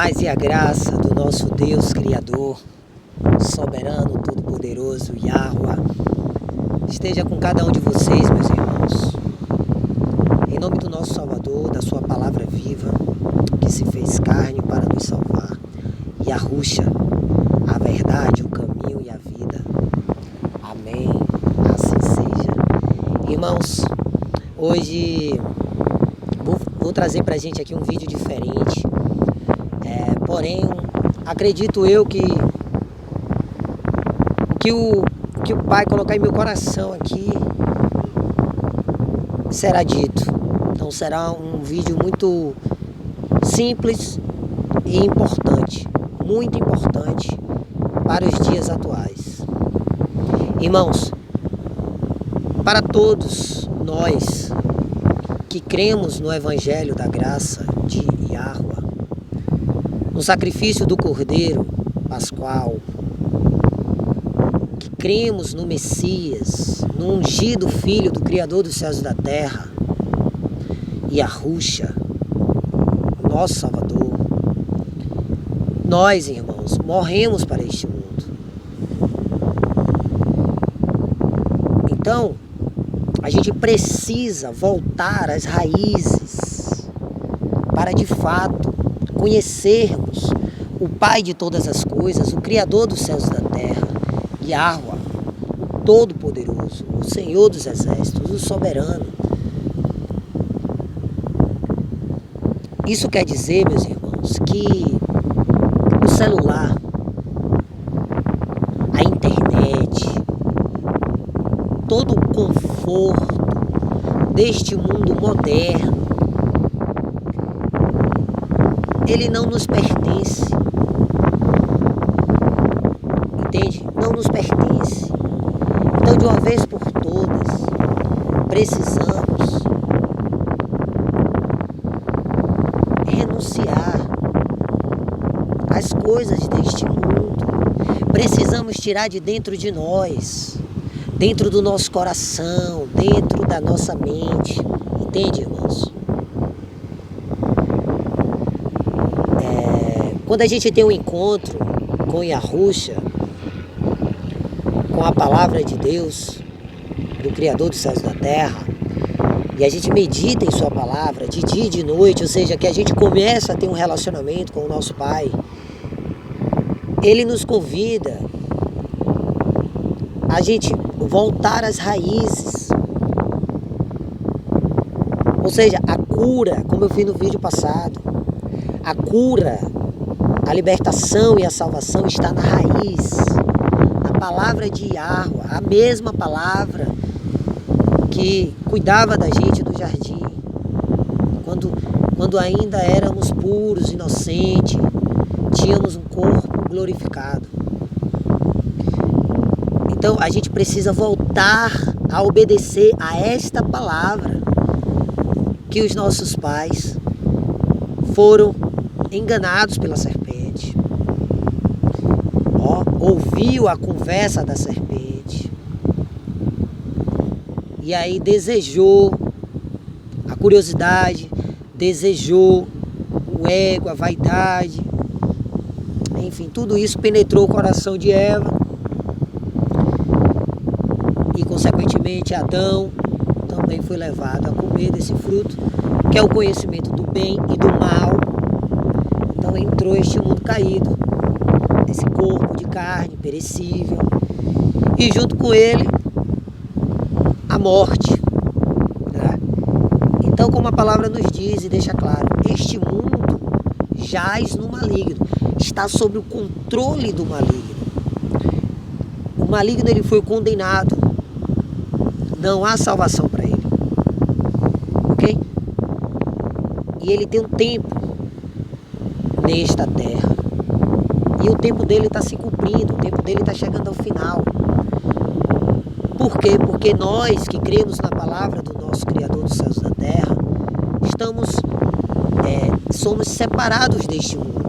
paz e a graça do nosso Deus Criador, soberano, todo-poderoso, Yahweh, esteja com cada um de vocês, meus irmãos. Em nome do nosso Salvador, da sua palavra viva, que se fez carne para nos salvar, Yahushua, a verdade, o caminho e a vida. Amém. Assim seja. Irmãos, hoje vou trazer pra gente aqui um vídeo diferente. Porém, acredito eu que o Pai colocar em meu coração aqui será dito. Então será um vídeo muito simples e importante, muito importante para os dias atuais. Irmãos, para todos nós que cremos no Evangelho da graça de Yahweh, no sacrifício do Cordeiro Pascual, que cremos no Messias, no ungido Filho do Criador dos céus e da terra, Yahushua, nosso Salvador, nós, irmãos, morremos para este mundo. Então, a gente precisa voltar às raízes para, de fato, conhecermos o Pai de todas as coisas, o Criador dos céus e da terra, Yahweh, o Todo-Poderoso, o Senhor dos Exércitos, o Soberano. Isso quer dizer, meus irmãos, que o celular, a internet, todo o conforto deste mundo moderno, ele não nos pertence. Entende? Não nos pertence. Então, de uma vez por todas, precisamos renunciar às coisas deste mundo. Precisamos tirar de dentro de nós, dentro do nosso coração, dentro da nossa mente. Entende, irmãos? Quando a gente tem um encontro com Yahushua, com a palavra de Deus, do Criador dos céus e da terra, e a gente medita em sua palavra de dia e de noite, ou seja, que a gente começa a ter um relacionamento com o nosso Pai, Ele nos convida a gente voltar às raízes. Ou seja, a cura, como eu fiz no vídeo passado, a cura, a libertação e a salvação está na raiz. A palavra de Yahweh, a mesma palavra que cuidava da gente do jardim, quando ainda éramos puros, inocentes, tínhamos um corpo glorificado. Então a gente precisa voltar a obedecer a esta palavra que os nossos pais foram enganados pela serpente. Ouviu a conversa da serpente e aí desejou a curiosidade, desejou o ego, a vaidade, enfim, tudo isso penetrou o coração de Eva e consequentemente Adão também foi levado a comer desse fruto, que é o conhecimento do bem e do mal. Então entrou este mundo caído, esse corpo de carne perecível, e junto com ele a morte. Né? Então, como a palavra nos diz e deixa claro, este mundo jaz no maligno, está sob o controle do maligno. O maligno, ele foi condenado, não há salvação para ele, ok? E ele tem um tempo nesta terra, e o tempo dele está se cumprindo, o tempo dele está chegando ao final. Por quê? Porque nós que cremos na palavra do nosso Criador dos céus e da terra, somos separados deste mundo.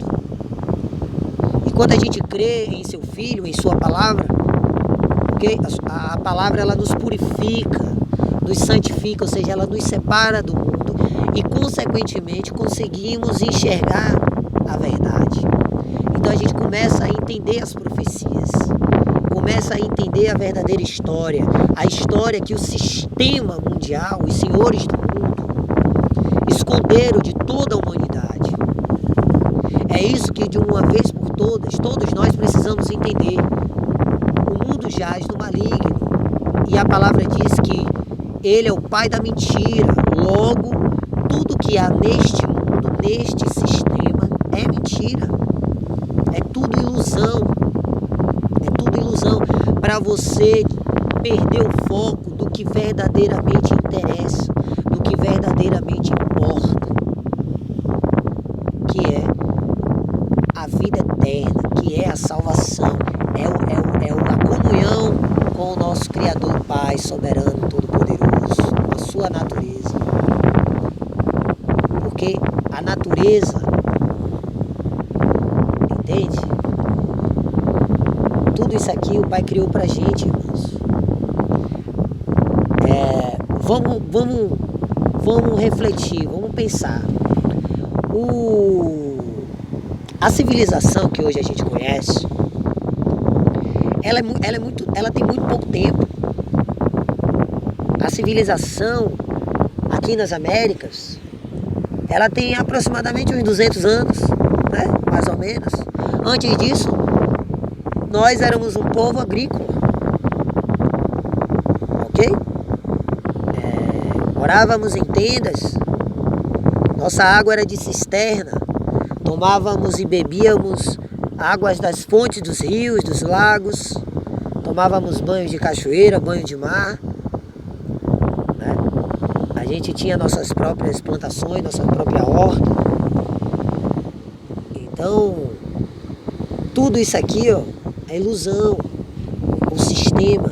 E quando a gente crê em seu Filho, em sua palavra, okay? A palavra, ela nos purifica, nos santifica, ou seja, ela nos separa do mundo e consequentemente conseguimos enxergar a verdade. humanidade. Então a gente começa a entender as profecias, começa a entender a verdadeira história, a história que o sistema mundial, os senhores do mundo, esconderam de toda a humanidade. É isso que de uma vez por todas, todos nós precisamos entender. O mundo jaz no maligno e a palavra diz que ele é o pai da mentira. Logo, tudo que há neste mundo, neste sistema, é mentira. É tudo ilusão. É tudo ilusão para você perder o foco do que verdadeiramente interessa, do que verdadeiramente importa, que é a vida eterna, que é a salvação, a comunhão com o nosso Criador Pai soberano, todo-poderoso, com a sua natureza. Porque a natureza, entende? Tudo isso aqui o Pai criou pra gente, irmãos. Vamos refletir, vamos pensar. A civilização que hoje a gente conhece, ela tem muito pouco tempo. A civilização aqui nas Américas, ela tem aproximadamente uns 200 anos, né? Mais ou menos. Antes disso, nós éramos um povo agrícola, ok? Morávamos em tendas, nossa água era de cisterna, tomávamos e bebíamos águas das fontes dos rios, dos lagos, tomávamos banho de cachoeira, banho de mar, né? A gente tinha nossas próprias plantações, nossa própria horta. Então, tudo isso aqui, ó, é ilusão, o sistema,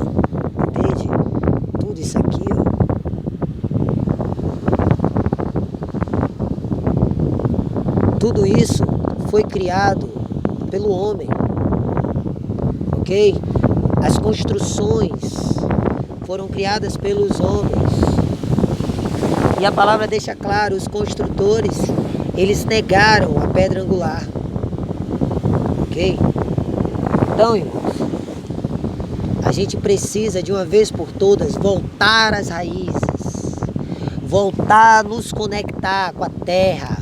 entende? Tudo isso aqui, ó. Tudo isso foi criado pelo homem, ok? As construções foram criadas pelos homens. E a palavra deixa claro, os construtores, eles negaram a pedra angular, ok? Então, irmãos, a gente precisa de uma vez por todas voltar às raízes, voltar a nos conectar com a terra,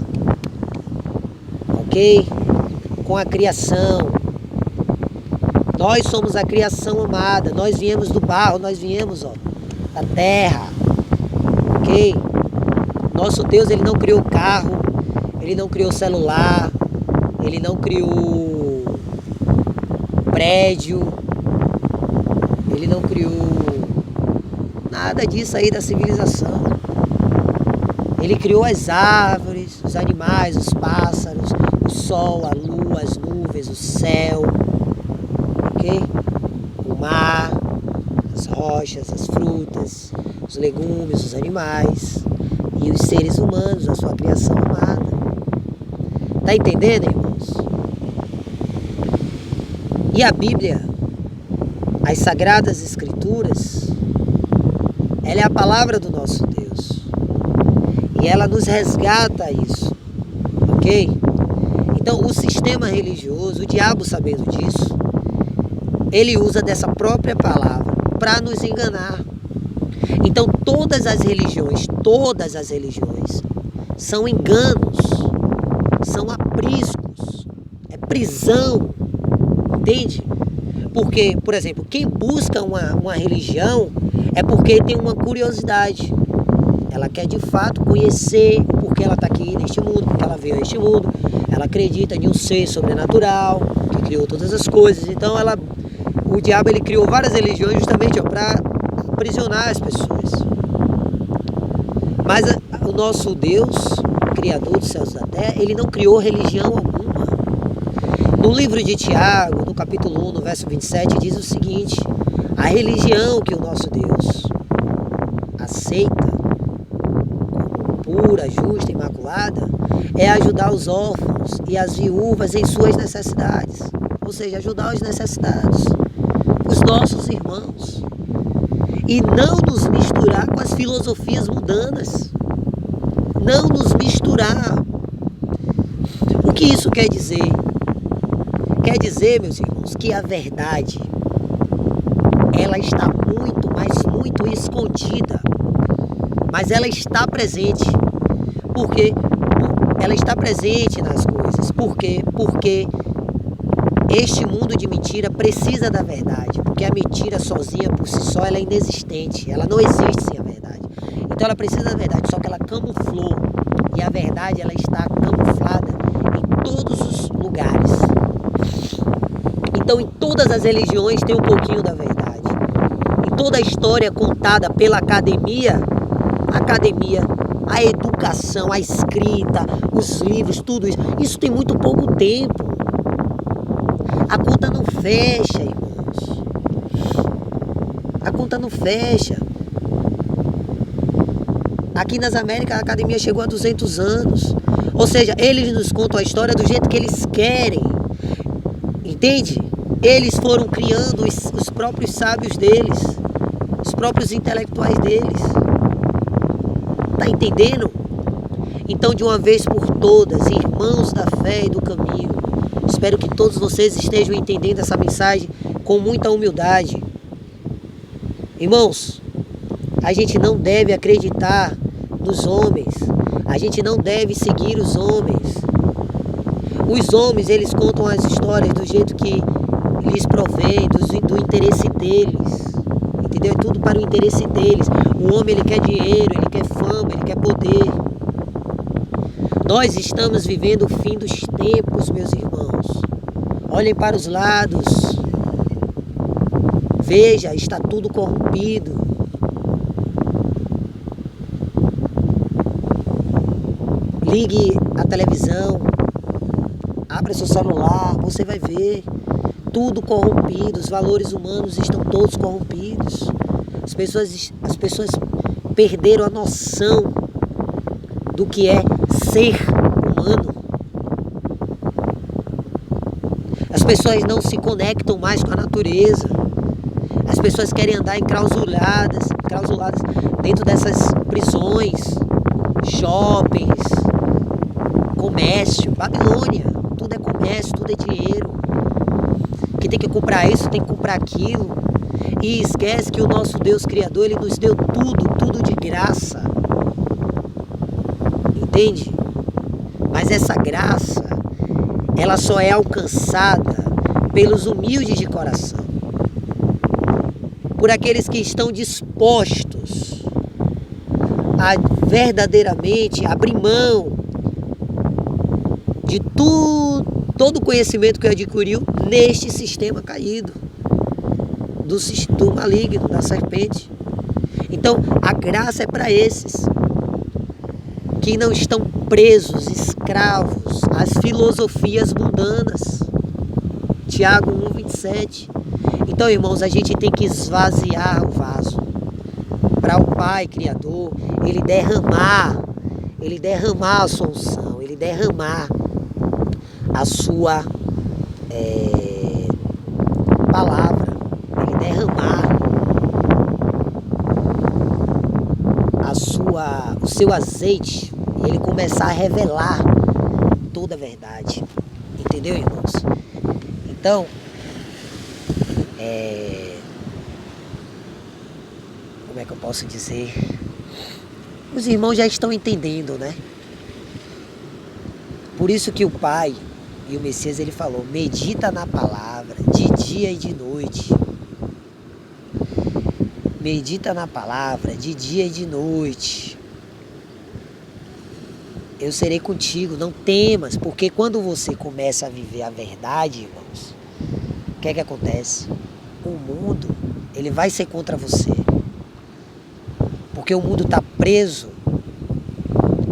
ok? Com a criação. Nós somos a criação amada, nós viemos do barro, nós viemos, ó, da terra, ok? Nosso Deus, ele não criou carro, ele não criou celular, ele não criou prédio, ele não criou nada disso aí da civilização. Ele criou as árvores, os animais, os pássaros, o sol, a lua, as nuvens, o céu, ok? O mar, as rochas, as frutas, os legumes, os animais e os seres humanos, a sua criação amada. Tá entendendo, irmãos? E a Bíblia, as Sagradas Escrituras, ela é a palavra do nosso Deus. E ela nos resgata isso, ok? Então o sistema religioso, o diabo sabendo disso, ele usa dessa própria palavra para nos enganar. Então todas as religiões são enganos, são apriscos, é prisão, entende? Porque, por exemplo, quem busca uma religião é porque tem uma curiosidade. Ela quer de fato conhecer porque ela está aqui neste mundo, porque ela veio a este mundo. Ela acredita em um ser sobrenatural que criou todas as coisas. Então o diabo ele criou várias religiões justamente para aprisionar as pessoas. Mas o nosso Deus, Criador dos céus e da terra, ele não criou religião alguma. No livro de Tiago, no capítulo 1, no verso 27, diz o seguinte: a religião que o nosso Deus aceita como pura, justa, imaculada, é ajudar os órfãos e as viúvas em suas necessidades. Ou seja, ajudar os necessitados, os nossos irmãos. E não nos misturar com as filosofias mundanas. Não nos misturar. que isso quer dizer? Quer dizer, meus irmãos, que a verdade, ela está muito, mas muito escondida. Mas ela está presente. Por quê? Ela está presente nas coisas. Por quê? Porque este mundo de mentira precisa da verdade. Porque a mentira sozinha, por si só, ela é inexistente. Ela não existe sem a verdade. Então ela precisa da verdade, só que ela camuflou. E a verdade, ela está camuflada em todos os lugares. Então em todas as religiões tem um pouquinho da verdade. Em toda a história contada pela academia, a educação, a escrita, os livros, tudo isso tem muito pouco tempo. A conta não fecha, irmãos. A conta não fecha. Aqui nas Américas a academia chegou a 200 anos. Ou seja, eles nos contam a história do jeito que eles querem. Entende? Eles foram criando os próprios sábios deles, os próprios intelectuais deles. Tá entendendo? Então, de uma vez por todas, irmãos da fé e do caminho, espero que todos vocês estejam entendendo essa mensagem com muita humildade. Irmãos, a gente não deve acreditar nos homens. A gente não deve seguir os homens. Os homens, eles contam as histórias do jeito que lhes provém, do interesse deles. Entendeu? É tudo para o interesse deles. O homem, ele quer dinheiro, ele quer fama, ele quer poder. Nós estamos vivendo o fim dos tempos, meus irmãos. Olhem para os lados. Veja, está tudo corrompido. Ligue a televisão, abra seu celular, você vai ver tudo corrompido, os valores humanos estão todos corrompidos. As pessoas perderam a noção do que é ser humano. As pessoas não se conectam mais com a natureza. As pessoas querem andar enclausuladas dentro dessas prisões, shoppings, comércio, Babilônia. Tudo é comércio, tudo é dinheiro. Que tem que comprar isso, tem que comprar aquilo. E esquece que o nosso Deus Criador, Ele nos deu tudo de graça. Entende? Mas essa graça, ela só é alcançada pelos humildes de coração. Por aqueles que estão dispostos a verdadeiramente abrir mão de todo o conhecimento que adquiriu neste sistema caído, do maligno, da serpente. Então, a graça é para esses que não estão presos, escravos às filosofias mundanas. Tiago 1:27. Então, irmãos, a gente tem que esvaziar o vaso para o Pai Criador, Ele derramar a sua unção, Ele derramar a sua palavra, Ele derramar o seu azeite e Ele começar a revelar toda a verdade. Entendeu, irmãos? Então, como é que eu posso dizer? Os irmãos já estão entendendo, né? Por isso que o Pai e o Messias, ele falou, medita na palavra de dia e de noite. Medita na palavra de dia e de noite. Eu serei contigo, não temas, porque quando você começa a viver a verdade, irmãos, o que é que acontece? O mundo, ele vai ser contra você. Porque o mundo está preso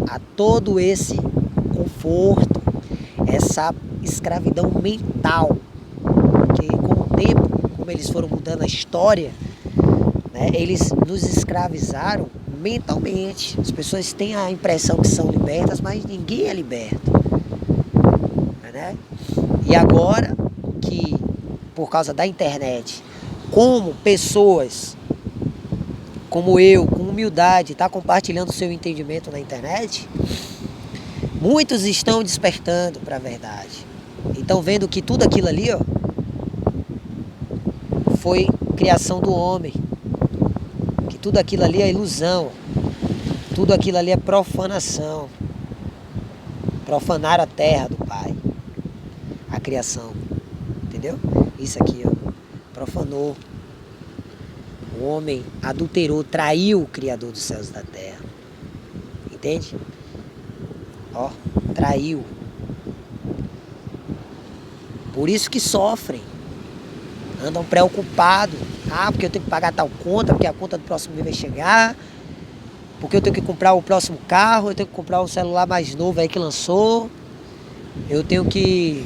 a todo esse conforto, essa escravidão mental, que com o tempo, como eles foram mudando a história, né, eles nos escravizaram mentalmente. As pessoas têm a impressão que são libertas, mas ninguém é liberto, né? E agora que, por causa da internet, como pessoas como eu, com humildade, está compartilhando o seu entendimento na internet, Muitos estão despertando para a verdade. E estão vendo que tudo aquilo ali, ó, foi criação do homem. Que tudo aquilo ali é ilusão. Tudo aquilo ali é profanação. Profanar a terra do Pai. A criação. Entendeu? Isso aqui, ó. Profanou. O homem adulterou, traiu o Criador dos céus e da terra. Entende? Ó, traiu. Por isso que sofrem. Andam preocupados. Ah, porque eu tenho que pagar tal conta, porque a conta do próximo mês vai chegar. Porque eu tenho que comprar o próximo carro, eu tenho que comprar o celular mais novo aí que lançou. Eu tenho que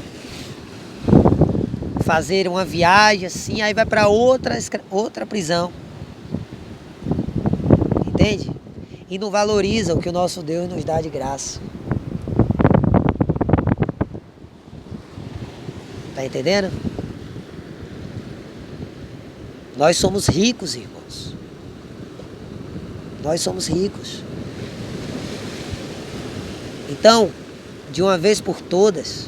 fazer uma viagem assim, aí vai para outra prisão. Entende? E não valoriza o que o nosso Deus nos dá de graça. Tá entendendo? Nós somos ricos, irmãos. Nós somos ricos. Então, de uma vez por todas,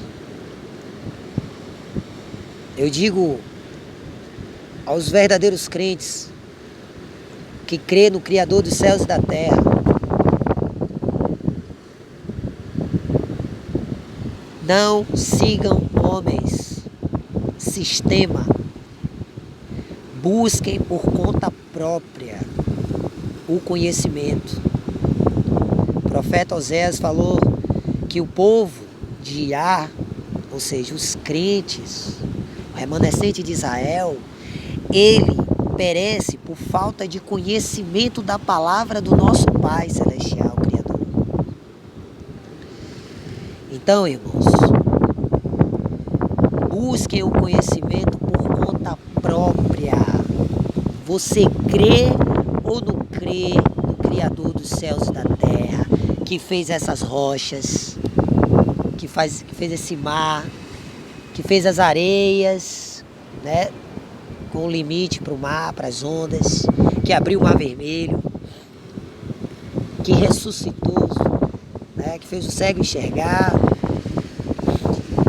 eu digo aos verdadeiros crentes que crê no Criador dos céus e da terra, não sigam homens, sistema, busquem por conta própria o conhecimento. O profeta Oséias falou que o povo de Iá, ou seja, os crentes, o remanescente de Israel, ele perece por falta de conhecimento da palavra do nosso Pai Celestial, Criador. Então, irmãos, busquem o conhecimento por conta própria. Você crê ou não crê no Criador dos céus e da terra, que fez essas rochas, que fez esse mar, que fez as areias, né, com limite para o mar, para as ondas, que abriu o mar vermelho, que ressuscitou, né, que fez o cego enxergar,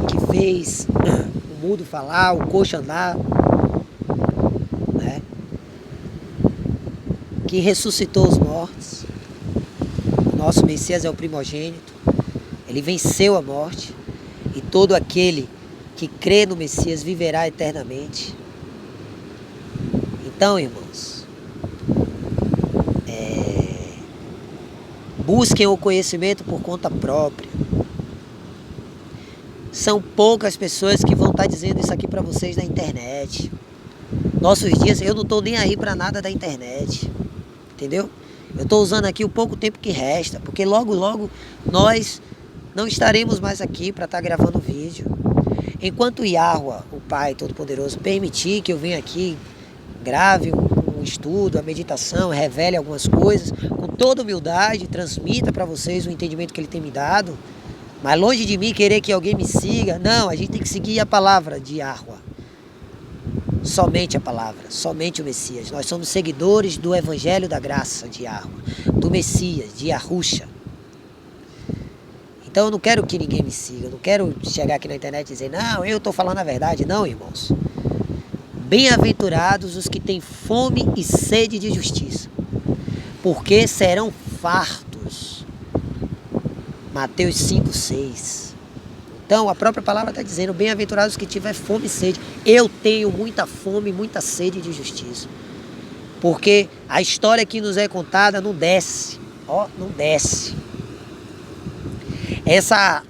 que fez o mudo falar, o coxo andar, né, que ressuscitou os mortos. O nosso Messias é o primogênito. Ele venceu a morte. E todo aquele que crê no Messias viverá eternamente. Então, irmãos, busquem o conhecimento por conta própria. São poucas pessoas que vão estar dizendo isso aqui para vocês na internet. Nossos dias, eu não estou nem aí para nada da internet. Entendeu? Eu estou usando aqui o pouco tempo que resta, porque logo, logo nós não estaremos mais aqui para estar gravando vídeo. Enquanto Yahweh, o Pai Todo-Poderoso, permitir que eu venha aqui, grave um estudo, a meditação, revele algumas coisas, com toda humildade, transmita para vocês o entendimento que Ele tem me dado, mas longe de mim querer que alguém me siga. Não, a gente tem que seguir a palavra de Yahweh. Somente a palavra, somente o Messias. Nós somos seguidores do Evangelho da Graça de Yahweh, do Messias, de Yahusha. Então eu não quero que ninguém me siga, eu não quero chegar aqui na internet e dizer, não, eu estou falando a verdade. Não, irmãos. Bem-aventurados os que têm fome e sede de justiça, porque serão fartos. Mateus 5:6. Então a própria palavra está dizendo, bem-aventurados os que tiver fome e sede. Eu tenho muita fome e muita sede de justiça. Porque a história que nos é contada não desce. Ó, não desce. Essa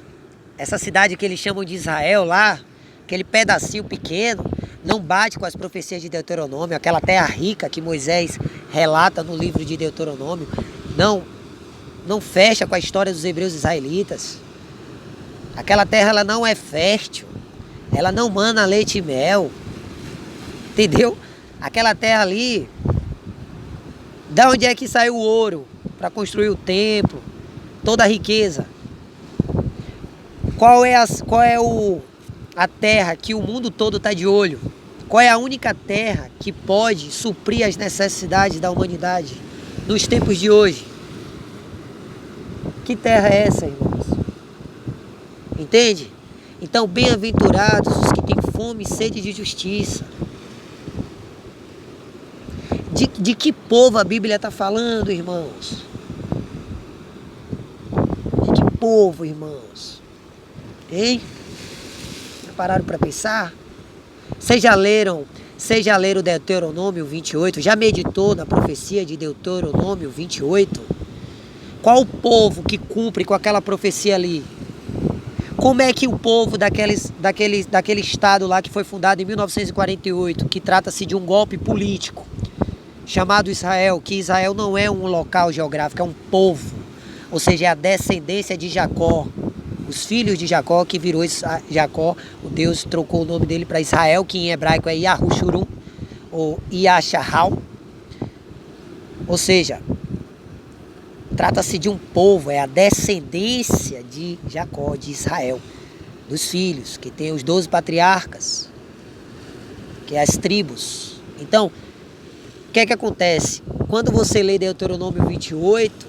cidade que eles chamam de Israel lá, aquele pedacinho pequeno, não bate com as profecias de Deuteronômio, aquela terra rica que Moisés relata no livro de Deuteronômio, não fecha com a história dos hebreus israelitas. Aquela terra ela não é fértil, ela não mana leite e mel, entendeu? Aquela terra ali, da onde é que saiu o ouro para construir o templo, toda a riqueza? Qual é a terra que o mundo todo está de olho? Qual é a única terra que pode suprir as necessidades da humanidade nos tempos de hoje? Que terra é essa, irmãos? Entende? Então, bem-aventurados os que têm fome e sede de justiça. De que povo a Bíblia está falando, irmãos? De que povo, irmãos? Hein? Já pararam para pensar? Vocês já leram Deuteronômio 28? Já meditou na profecia de Deuteronômio 28? Qual o povo que cumpre com aquela profecia ali? Como é que o povo daquele estado lá que foi fundado em 1948, que trata-se de um golpe político, chamado Israel, que Israel não é um local geográfico, é um povo, ou seja, é a descendência de Jacó, os filhos de Jacó, que virou Jacó, o Deus trocou o nome dele para Israel, que em hebraico é Yahushurum, ou Yashahal, ou seja, trata-se de um povo, é a descendência de Jacó, de Israel, dos filhos, que tem os 12 patriarcas, que é as tribos. Então, o que é que acontece? Quando você lê Deuteronômio 28,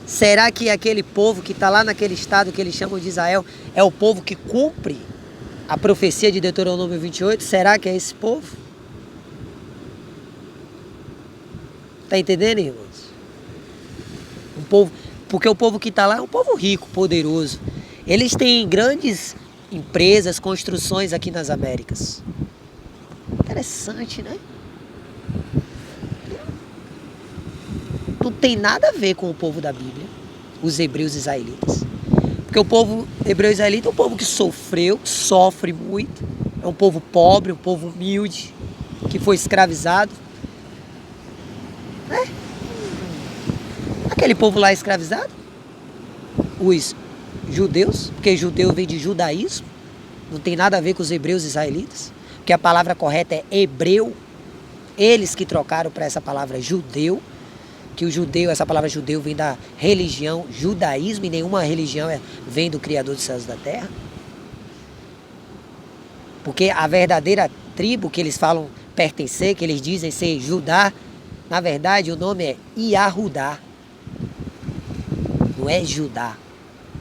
será que aquele povo que está lá naquele estado que eles chamam de Israel é o povo que cumpre a profecia de Deuteronômio 28? Será que é esse povo? Está entendendo, irmãos? Um povo, porque o povo que está lá é um povo rico, poderoso. Eles têm grandes empresas, construções aqui nas Américas. Interessante, né? Não tem nada a ver com o povo da Bíblia, os hebreus israelitas. Porque o povo hebreu israelita é um povo que sofreu, sofre muito. É um povo pobre, um povo humilde, que foi escravizado. Né? Aquele povo lá escravizado, os judeus, porque judeu vem de judaísmo, não tem nada a ver com os hebreus israelitas, porque a palavra correta é hebreu. Eles que trocaram para essa palavra judeu, que o judeu, essa palavra judeu vem da religião judaísmo, e nenhuma religião vem do Criador dos céus e da terra. Porque a verdadeira tribo que eles falam pertencer, que eles dizem ser Judá, na verdade o nome é Iahudá. Não é Judá,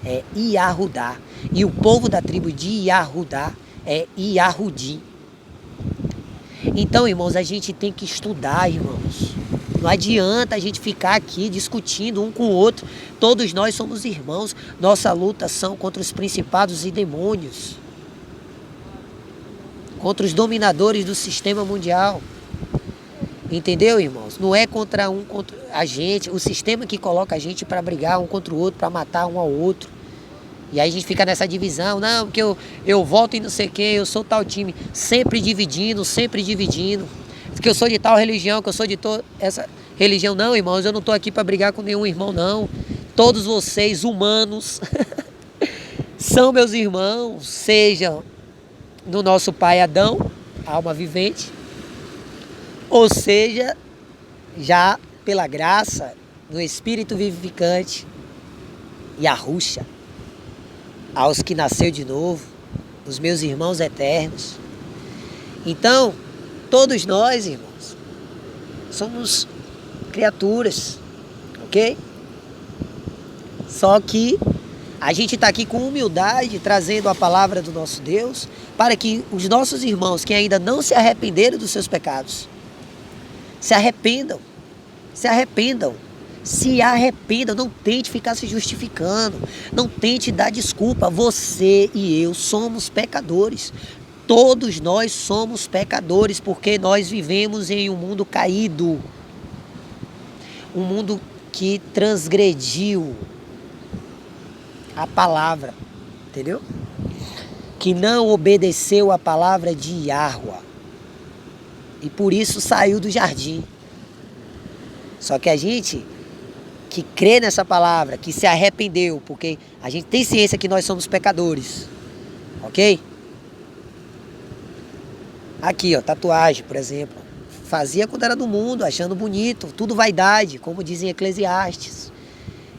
é Iahudá. E o povo da tribo de Iahudá é Iahudim. Então, irmãos, a gente tem que estudar, irmãos. Não adianta a gente ficar aqui discutindo um com o outro. Todos nós somos irmãos. Nossa luta são contra os principados e demônios. Contra os dominadores do sistema mundial. Entendeu, irmãos? Não é contra a gente, o sistema que coloca a gente para brigar um contra o outro, para matar um ao outro. E aí a gente fica nessa divisão, não, porque eu voto em não sei quem, eu sou tal time, sempre dividindo, que eu sou de tal religião, que eu sou de essa religião. Não, irmãos, eu não estou aqui para brigar com nenhum irmão, não. Todos vocês, humanos, são meus irmãos, sejam no nosso pai Adão, alma vivente, ou seja, já pela graça, no Espírito vivificante, Yahushua, aos que nasceu de novo, os meus irmãos eternos. Então, todos nós, irmãos, somos criaturas, ok? Só que a gente está aqui com humildade, trazendo a palavra do nosso Deus, para que os nossos irmãos que ainda não se arrependeram dos seus pecados, se arrependam, não tente ficar se justificando, não tente dar desculpa. Você e eu somos pecadores, todos nós somos pecadores, porque nós vivemos em um mundo caído, um mundo que transgrediu a palavra, entendeu? Que não obedeceu a palavra de Yahuwah, e por isso saiu do jardim. Só que a gente que crê nessa palavra, que se arrependeu, porque a gente tem ciência que nós somos pecadores, ok? Aqui, ó, tatuagem, por exemplo. Fazia quando era do mundo, achando bonito, tudo vaidade, como dizem Eclesiastes.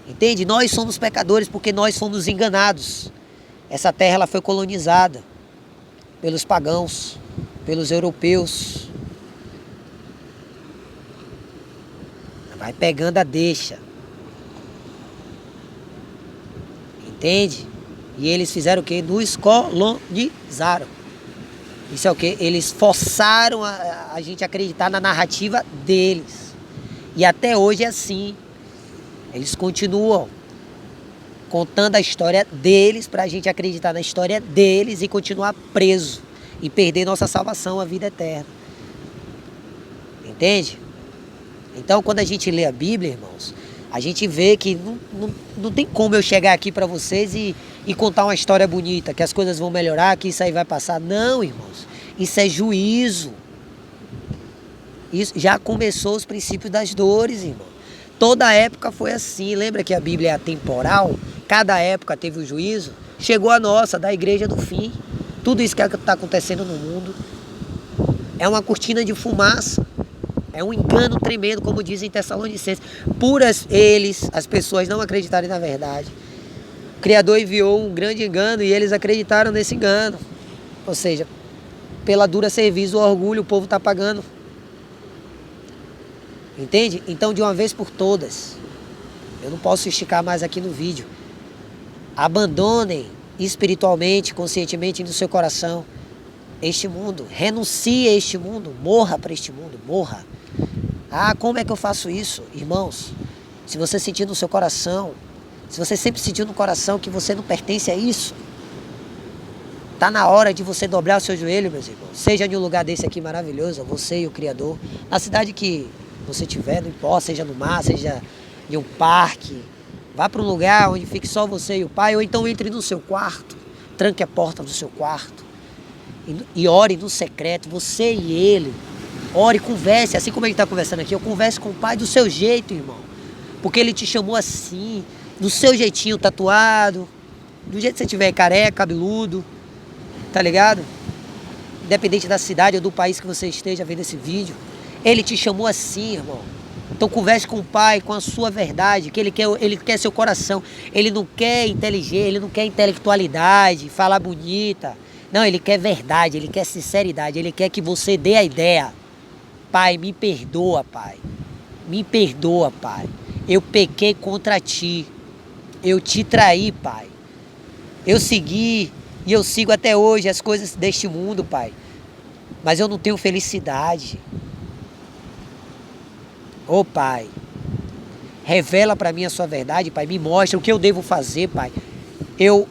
Entende? Nós somos pecadores porque nós fomos enganados. Essa terra ela foi colonizada pelos pagãos, pelos europeus. Vai pegando a deixa. Entende? E eles fizeram o quê? Nos colonizaram. Isso é o quê? Eles forçaram a gente a acreditar na narrativa deles. E até hoje é assim. Eles continuam contando a história deles para a gente acreditar na história deles e continuar preso e perder nossa salvação, a vida eterna. Entende? Então, quando a gente lê a Bíblia, irmãos, a gente vê que não tem como eu chegar aqui para vocês e contar uma história bonita, que as coisas vão melhorar, que isso aí vai passar. Não, irmãos. Isso é juízo. Isso já começou os princípios das dores, irmão. Toda época foi assim. Lembra que a Bíblia é atemporal? Cada época teve o juízo. Chegou a nossa, da igreja do fim. Tudo isso que está acontecendo no mundo é uma cortina de fumaça. É um engano tremendo, como dizem Tessalonicenses. Por as pessoas não acreditarem na verdade. O Criador enviou um grande engano e eles acreditaram nesse engano. Ou seja, pela dura serviço, o orgulho, o povo está pagando. Entende? Então, de uma vez por todas, eu não posso esticar mais aqui no vídeo. Abandonem espiritualmente, conscientemente no seu coração este mundo. Renuncie a este mundo. Morra para este mundo. Morra. Ah, como é que eu faço isso? Irmãos, se você sentir no seu coração, se você sempre sentiu no coração que você não pertence a isso, está na hora de você dobrar o seu joelho, meus irmãos. Seja em um lugar desse aqui maravilhoso, você e o Criador. Na cidade que você tiver, não importa, seja no mar, seja em um parque. Vá para um lugar onde fique só você e o Pai, ou então entre no seu quarto, tranque a porta do seu quarto e ore no secreto, você e ele. Ore, converse, assim como ele está conversando aqui, eu converse com o Pai do seu jeito, irmão. Porque ele te chamou assim, do seu jeitinho, tatuado, do jeito que você tiver, careca, cabeludo, tá ligado? Independente da cidade ou do país que você esteja vendo esse vídeo. Ele te chamou assim, irmão. Então converse com o Pai, com a sua verdade, que ele quer seu coração. Ele não quer inteligência, ele não quer intelectualidade, falar bonita. Não, ele quer verdade, ele quer sinceridade, ele quer que você dê a ideia. Pai, me perdoa, Pai. Me perdoa, Pai. Eu pequei contra ti. Eu te traí, Pai. Eu segui e eu sigo até hoje as coisas deste mundo, Pai. Mas eu não tenho felicidade. Ô Pai, revela para mim a sua verdade, Pai, me mostra o que eu devo fazer, Pai. Eu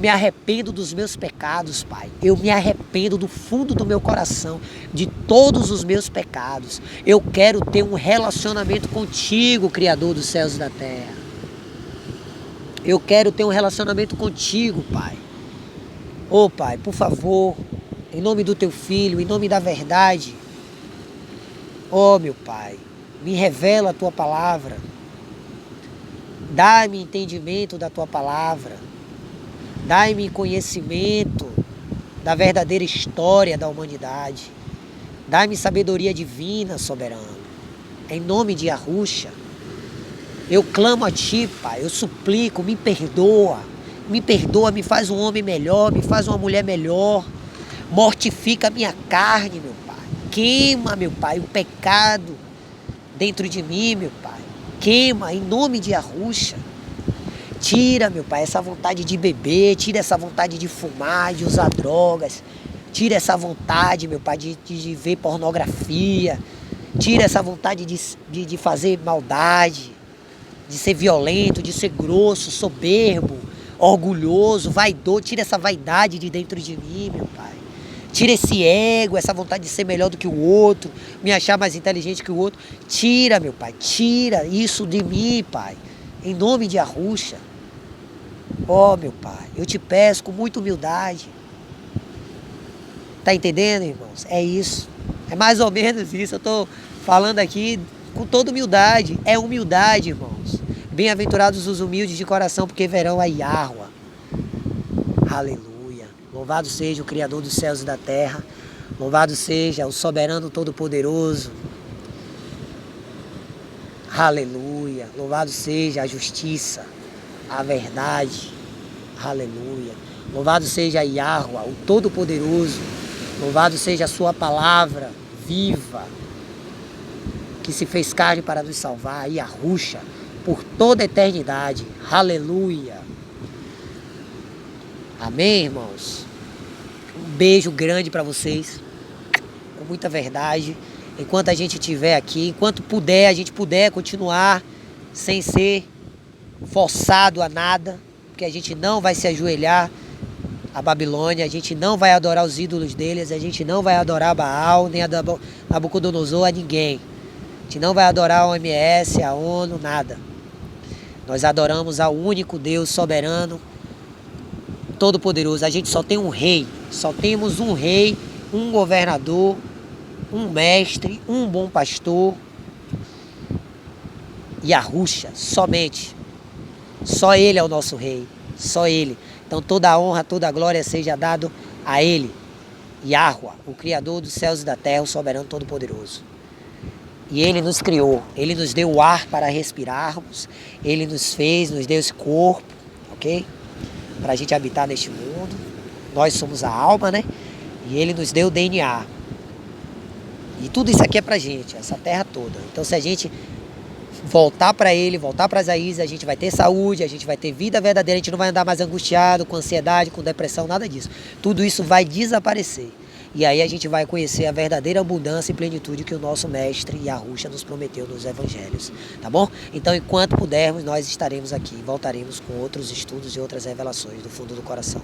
me arrependo dos meus pecados, Pai. Eu me arrependo do fundo do meu coração de todos os meus pecados. Eu quero ter um relacionamento contigo, Criador dos céus e da terra. Eu quero ter um relacionamento contigo, Pai. Ô Pai, por favor, em nome do teu Filho, em nome da verdade, ó meu Pai, me revela a tua palavra. Dá-me entendimento da tua palavra. Dá-me conhecimento da verdadeira história da humanidade. Dá-me sabedoria divina, soberano. Em nome de Yahushua, eu clamo a ti, Pai. Eu suplico, me perdoa. Me perdoa, me faz um homem melhor, me faz uma mulher melhor. Mortifica a minha carne, meu Pai. Queima, meu Pai, o pecado dentro de mim, meu Pai. Queima em nome de Yahushua. Tira, meu Pai, essa vontade de beber, tira essa vontade de fumar, de usar drogas. Tira essa vontade, meu Pai, de ver pornografia. Tira essa vontade de fazer maldade, de ser violento, de ser grosso, soberbo, orgulhoso, vaidoso. Tira essa vaidade de dentro de mim, meu Pai. Tira esse ego, essa vontade de ser melhor do que o outro, me achar mais inteligente que o outro. Tira, meu Pai, tira isso de mim, Pai. Em nome de Yahushua. Ó, meu Pai, eu te peço com muita humildade. Tá entendendo, irmãos? É isso. É mais ou menos isso. Eu tô falando aqui com toda humildade. É humildade, irmãos. Bem-aventurados os humildes de coração, porque verão a Yahuwah. Aleluia. Louvado seja o Criador dos céus e da terra. Louvado seja o soberano todo-poderoso. Aleluia. Louvado seja a justiça, a verdade. Aleluia. Louvado seja Yahuwah, o todo-poderoso. Louvado seja a sua palavra viva, que se fez carne para nos salvar. Yahushua, por toda a eternidade. Aleluia. Amém, irmãos? Um beijo grande para vocês, com muita verdade. Enquanto a gente estiver aqui, enquanto a gente puder continuar sem ser forçado a nada, porque a gente não vai se ajoelhar à Babilônia, a gente não vai adorar os ídolos deles, a gente não vai adorar Baal, nem a Nabucodonosor, a ninguém. A gente não vai adorar a OMS, a ONU, nada. Nós adoramos ao único Deus soberano, todo-poderoso. A gente só tem um rei, só temos um rei, um governador, um mestre, um bom pastor e Yahushua, somente. Só ele é o nosso rei, só ele. Então toda a honra, toda a glória seja dado a ele, Yahuwah, o Criador dos céus e da terra, o soberano todo-poderoso. E ele nos criou, ele nos deu o ar para respirarmos, ele nos fez, nos deu esse corpo, ok? Para a gente habitar neste mundo. Nós somos a alma, né? E ele nos deu o DNA. E tudo isso aqui é pra gente, essa terra toda. Então se a gente voltar para ele, voltar para as raízes, a gente vai ter saúde, a gente vai ter vida verdadeira, a gente não vai andar mais angustiado, com ansiedade, com depressão, nada disso. Tudo isso vai desaparecer. E aí a gente vai conhecer a verdadeira abundância e plenitude que o nosso mestre Yahushua nos prometeu nos evangelhos, tá bom? Então, enquanto pudermos, nós estaremos aqui, voltaremos com outros estudos e outras revelações do fundo do coração.